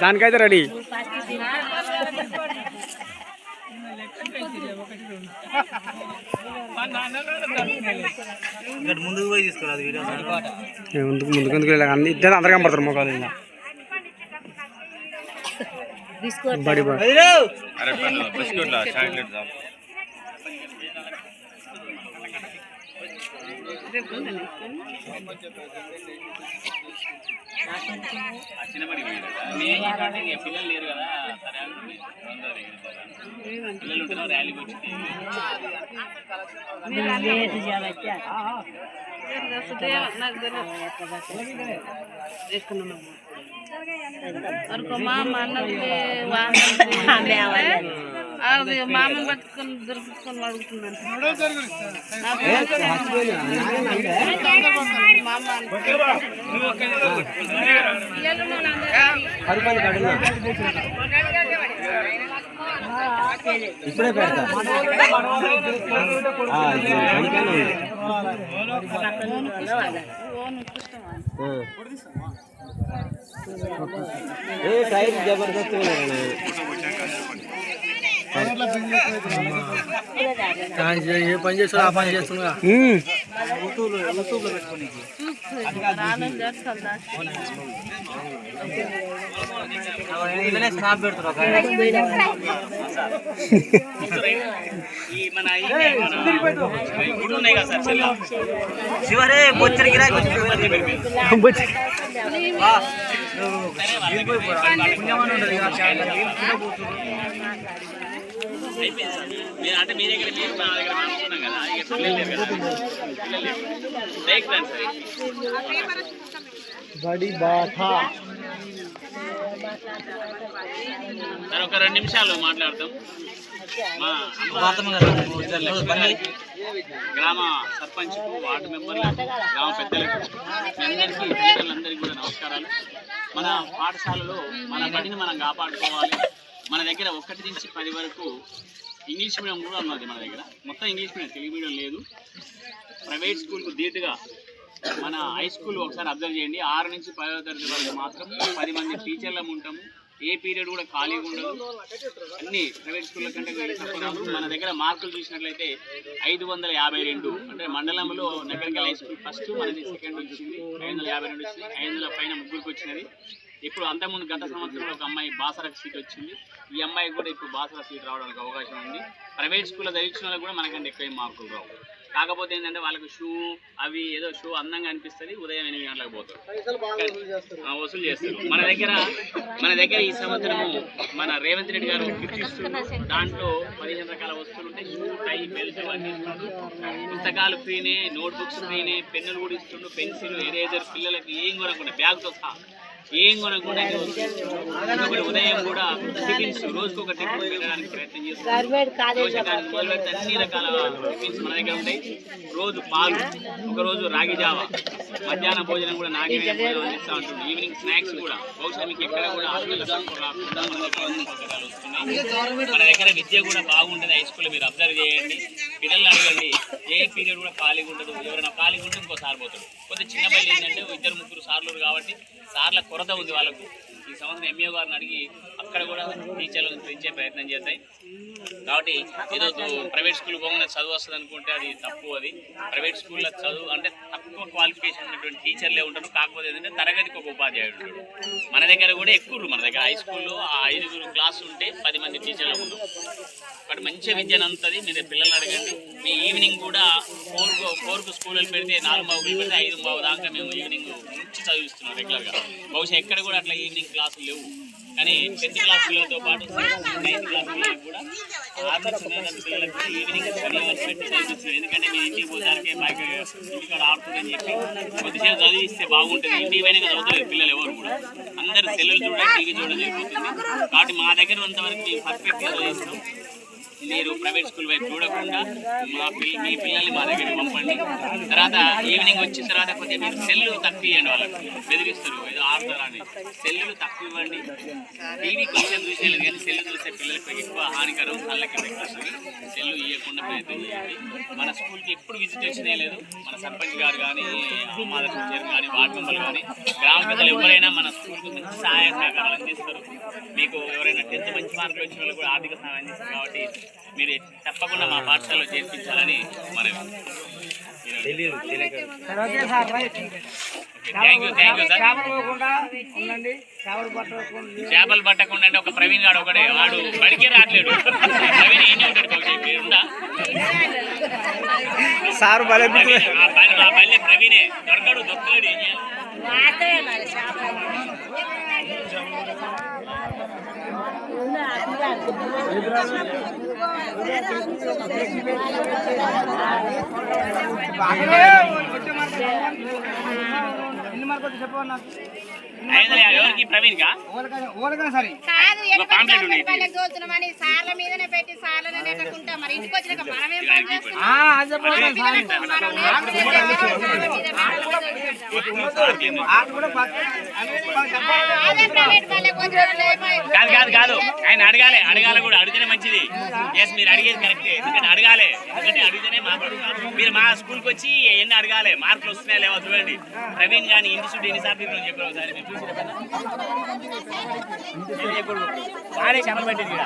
దానికైతే రెడీ. ముందుకు పోయి తీసుకురాదు ముందుకు అన్ని ఇద్దరు అందరు కనపడతారు మొక్కలు బడి పిల్లలు లేరు కదా పిల్లలు ఉంటున్నా ర్యాలీకి వచ్చింది మామ పట్టుకొని దొరుకుతుకొని అడుగుతున్నాను ఇప్పుడే పెడతా టైర్ జబర్దస్త్ ఏ పని చేస్తున్నా ఆ పని చేస్తున్నా శివరే బొచ్చడి గిరాకి అంటే మీ దగ్గర మీరు మా దగ్గర అనుకున్నాం కదా ఇక పిల్లలు లేరు కదా పిల్లలు లేరు బడి బాఠా సార్ ఒక 2 నిమిషాలు మాట్లాడతాం. మా గ్రామ సర్పంచ్కు వార్డు మెంబర్లకు గ్రామ పెద్దలకు అందరికీ పిల్లలందరికీ కూడా నమస్కారాలు. మన పాఠశాలలో మన బడిని మనం కాపాడుకోవాలి. మన దగ్గర 1 నుంచి 10 వరకు ఇంగ్లీష్ మీడియం కూడా ఉన్నది. మన దగ్గర మొత్తం ఇంగ్లీష్ మీడియం, తెలుగు మీడియం లేదు. ప్రైవేట్ స్కూల్కు ధీటుగా మన హై స్కూల్ ఒకసారి అబ్జర్వ్ చేయండి. 6 నుంచి 10వ తరగతి వరకు మాత్రం 10 మంది టీచర్లం ఉంటాము. ఏ పీరియడ్ కూడా ఖాళీగా ఉండదు. అన్ని ప్రైవేట్ స్కూళ్ళ కంటే తక్కువ. మన దగ్గర మార్కులు చూసినట్లయితే 552 అంటే మండలంలో నగరికల్ హై స్కూల్ ఫస్ట్, మనది సెకండ్ వచ్చింది. 552 వచ్చింది. 500 పైన ముగ్గురికి వచ్చినది. ఇప్పుడు అంతకుముందు గత సంవత్సరంలో ఒక అమ్మాయి బాసరకు సీట్ వచ్చింది. ఈ అమ్మాయికి కూడా ఇప్పుడు బాసర సీట్ రావడానికి అవకాశం ఉంది. ప్రైవేట్ స్కూల్లో చదివించిన వాళ్ళకి కూడా మనకంటే ఎక్కువ మార్కులు రావు. కాకపోతే ఏంటంటే వాళ్ళకి షూ అవి ఏదో షూ అందంగా అనిపిస్తుంది. ఉదయం 8 గంటలకు పోతారు, వసూలు చేస్తారు. మన దగ్గర ఈ సంవత్సరము మన రేవంత్ రెడ్డి గారు గిఫ్ట్ ఇస్తున్నారు. దాంట్లో 15 రకాల వస్తువులు ఉంటాయి. షూ, టై, బెల్ట్ అన్నీ ఇస్తుండ్రు. పుస్తకాలు ఫ్రీనే, నోట్బుక్స్ ఫ్రీనే, పెన్నులు కూడా ఇస్తుండ్రు, పెన్సిల్, ఎరేజర్, పిల్లలకి ఏం కొనకుండా బ్యాగ్తో సహా ఏం కొనకుండా ఉదయం కూడా టిఫిన్స్ రోజుకు ఒక టిఫిన్ పెట్టడానికి ప్రయత్నం చేస్తున్నారు. మొదలుపెడితే అన్ని రకాల టిఫిన్స్ మన దగ్గర ఉంటాయి. రోజు పాలు, ఒకరోజు రాగి జావా, మధ్యాహ్న భోజనం కూడా నాణ్యమైన భోజనం అందిస్తూ ఉంటుంది. ఈవినింగ్ స్నాక్స్ కూడా బహుశా మీకు ఎక్కడ కూడా హాస్టల్ రాకుండా మన దగ్గర పుస్తకాలు వస్తున్నాయి. మన దగ్గర విద్య కూడా బాగుంటుంది. హై స్కూల్లో మీరు అబ్జర్వ్ చేయండి. పిల్లలు అడగండి, ఏ పీరియడ్ కూడా ఖాళీగా ఉండదు. ఎవరైనా ఖాళీగా ఉంటే ఇంకో సార్ పోతాడు. కొద్దిగా చిన్న పిల్లలు ఏంటంటే 2-3 సార్లు కాబట్టి సార్ల కొరత ఉంది వాళ్ళకు. ఈ సంవత్సరం ఎంఈఓ గారిని అడిగి అక్కడ కూడా టీచర్లను పెంచే ప్రయత్నం చేస్తాయి. కాబట్టి ఏదో ప్రైవేట్ స్కూల్ పోకుండా చదువు వస్తుంది అనుకుంటే అది తప్పు. అది ప్రైవేట్ స్కూల్లో చదువు అంటే తక్కువ క్వాలిఫికేషన్ ఉన్నటువంటి టీచర్లే ఉంటారు. కాకపోతే ఏంటంటే తరగతికి ఒక ఉపాధ్యాయుడు ఉంటాడు. మన దగ్గర కూడా ఎక్కువ మన దగ్గర హై స్కూల్లో 5 క్లాసులు ఉంటే 10 మంది టీచర్లు ఉంటారు. అక్కడ మంచి విద్యను అందుతుంది. మీరు పిల్లలు అడగండి. మీ ఈవినింగ్ కూడా 4కు స్కూల్లో పెడితే 4:15 పెడితే 5:15 దాకా మేము ఈవినింగ్ నుంచి చదివిస్తున్నాం రెగ్యులర్గా. బహుశా ఎక్కడ కూడా అట్లా ఈవినింగ్ క్లాసులు లేవు. కానీ 10th క్లాస్ పిల్లలతో పాటు 9th క్లాస్ పిల్లలకు కూడా 6 నుంచి 9 పిల్లలకు ఈవినింగ్ స్టడీలకు పెట్టి చదివిస్తున్నాం. ఎందుకంటే మీరు ఇంటికి పోతానికే బైక్ ఇంటికాడ ఆడుతుందని చెప్పి కొద్దిసేపు చదివిస్తే బాగుంటుంది. ఇంటికి పోయినా చదువుతారు పిల్లలు ఎవరు కూడా. అందరూ సెల్లులు చూడడం, టీవీ చూడడం జరిగిపోతుంది. కాబట్టి మా దగ్గర ఉన్నంతవరకు మేము పర్ఫెక్ట్గా చదివిస్తాం. మీరు ప్రైవేట్ స్కూల్ వైపు చూడకుండా మీ పిల్లల్ని మా దగ్గరికి పంపండి. తర్వాత ఈవినింగ్ వచ్చిన తర్వాత కొద్దిగా మీరు సెల్లు తక్కువ ఇవ్వండి, వాళ్ళకి బెదిరిస్తారు ఏదో ఆడతారని. సెల్లులు తక్కువ ఇవ్వండి. టీవీ కొంచెం చూసేలేదు కానీ సెల్లు చూసే పిల్లలకు ఎక్కువ హానికరం, కళ్ళకి పెట్టేస్తుంది. సెల్లు ఇవ్వకుండా ప్రయత్నం చేయండి. మన స్కూల్కి ఎప్పుడు విజిట్ లేదు. మన సర్పంచ్ గారు కానీ, మాదర్ టీచర్ కానీ, వార్డు మెంబర్లు కానీ, గ్రామ పెద్దలు ఎవరైనా మన స్కూల్కి మంచి సహాయ సహకారాలు అందిస్తారు. మీకు ఎవరైనా 10th మంచి మార్కులు వచ్చిన వాళ్ళు కూడా ఆర్థిక సహాయం అందిస్తారు. కాబట్టి మీరు తప్పకుండా మా పాఠశాలలో చేర్పించాలని మనవి. Thank you sir. చేపలు పట్టకుండా అంటే ఒక ప్రవీణ్ గాడు ఒకటే, వాడు బడికే రావట్లేడు. ప్రవీణ్ ఏం ఉంటాడు మీరుందా సార్ మా పల్లె ప్రవీణే దొరకడు, దొరకలేడు. ఏం చేయాలి? ఎవరికి ప్రవీణ్ కా సార్ల మీదనే పెట్టి సార్లనే నెట్టుకుంటా మరి ఇంటికి వచ్చినాక మనమేం కాదు ఆయన అడగాలి కూడా, అడిగితేనే మంచిది. ఎస్ మీరు అడిగేది కరెక్టే, ఎందుకంటే అడగాలి. ఎందుకంటే అడిగితేనే మీరు మా స్కూల్కి వచ్చి ఎన్ని అడగాలి, మార్కులు వస్తున్నాయా లేవా చూడండి. ప్రవీణ్ కానీ ఇంటి ఎన్నిసార్లు చెప్పారు ఒకసారి మీరు చూసి వాడే చెప్పలు పెట్టింది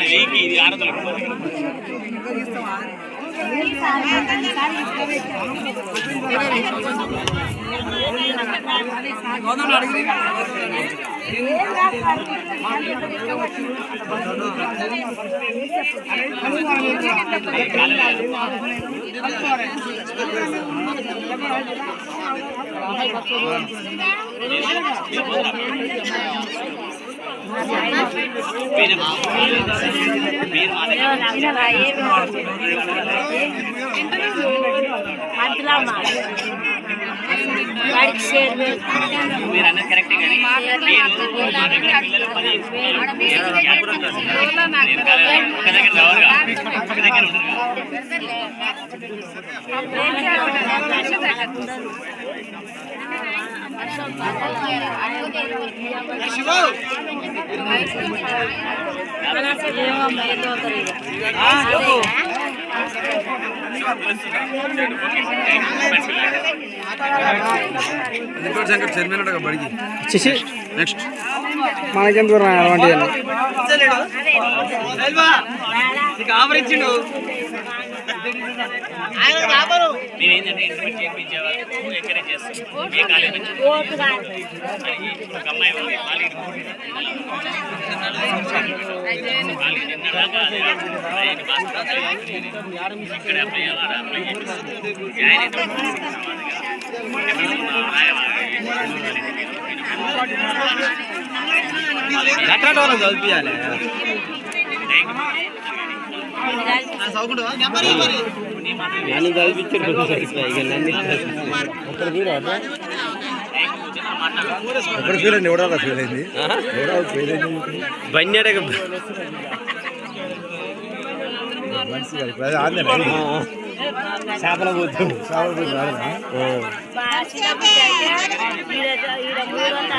వెయ్యి ఇది 600 రూపాయలు. మీరు అన్నది కరెక్టే కానీ మా దగ్గర పిల్లలు 15 ఒక దగ్గర రావాలిగా, ఒక దగ్గర నెక్స్ట్ మనకెందుకు అలాంటి నేనేంటంటే ఇంటర్మీడియట్ చేయించేవాళ్ళు ఎంకరేజ్ చేస్తాం. ఏ కాలేజ్ నుంచి ఒక అమ్మాయి ఇక్కడ అప్లై జాయిన్ అయితే చదివియాలి. ఒకటి ఫీల్ అండి, ఎవడో ఫీల్ అయింది, ఫీల్ అయింది బండి చేపల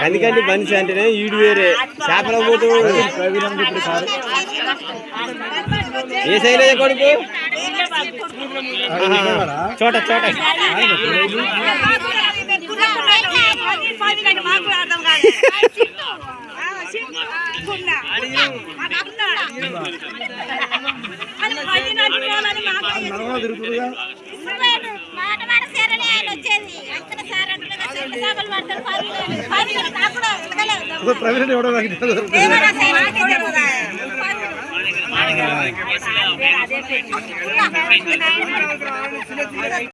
అందుకంటే మనిషి అంటేనే ఈడు వేరే చేపల పోతూ ఇప్పుడు కాదు ఏ సైడ్ కొడుకు చోట చోట ప్రవీణ్ ఎవడో పెట్టింది